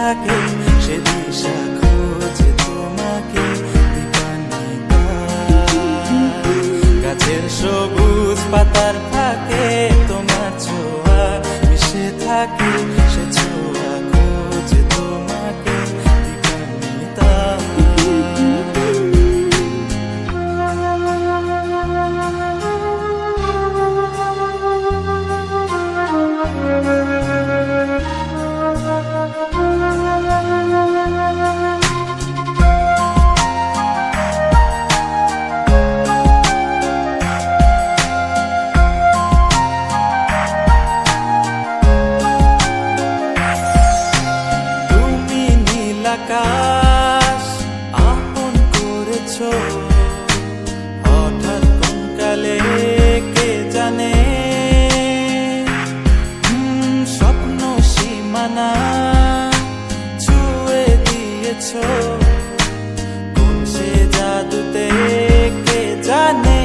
থাকে সে দিশা খোঁজে তোমাকে দীপান্বিতা। গাছের সবুজ পাতার ফাঁকে তোমার ছোঁয়া মিশে থাকে সে ছোঁয়া খোঁজে তোমাকে দীপান্বিতা। আকাশ আপন করেছ হঠাৎ কোন কালে কে জানে, স্বপ্ন সীমানা ছুঁয়ে দিয়েছ কোন সে জাদুতে কে জানে।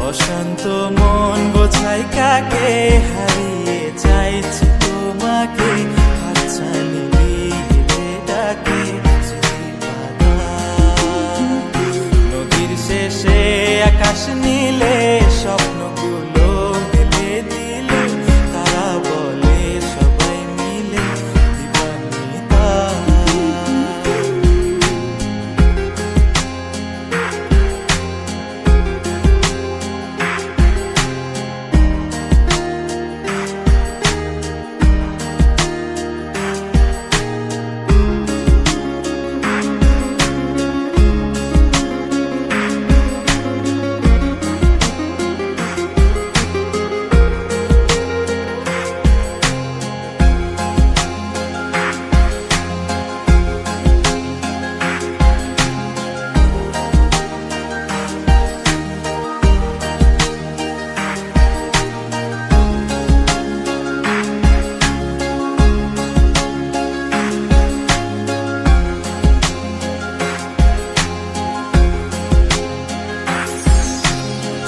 অশান্ত মন বোঝাই কাকে হারিয়ে চাইছি তোমাকে হাতছানি দিয়ে ডাকে নদীর শেষে আকাশ নীলে স্বপ্নগুলো মেলে দিলে তারা বলে সবাই মিলে দীপান্বিতা।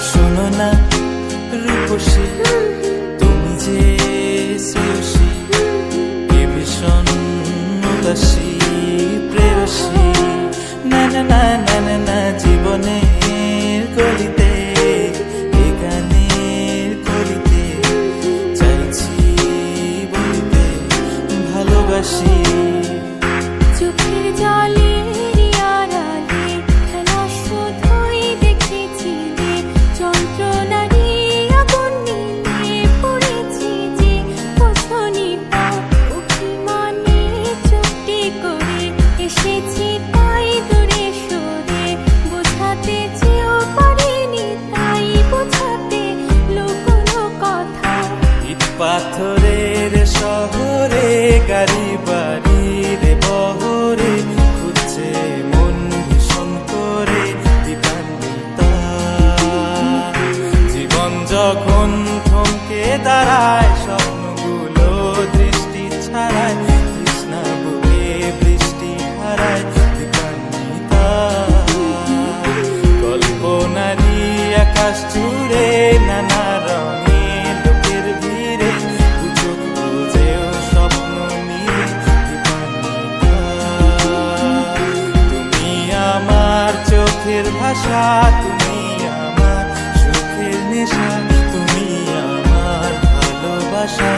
শোনো না রূপসী তুমি যে শ্রেয়সী কে ভীষণ উদাসী প্রেয়সী না না না না না না জীবনের গলিতে এ গানের কলিতে চাইছি বলিতে ভালোবাসি। চোখের জলে পাথরের শহরে গাড়ি বাড়ির বহরে খুঁজছে মন ভীষণ করে দীপান্বিতা। জীবন যখন থমকে দাঁড়ায় স্বপ্নগুলো দৃষ্টি ছাড়ায় তৃষ্ণা বুকে বৃষ্টি হারায় দীপান্বিতা। কল্পনারি আকাশ জুড়ে নানা রঙে চোখের ভাষা তুমি আমার সুখের নেশা তুমি আমার ভালোবাসা।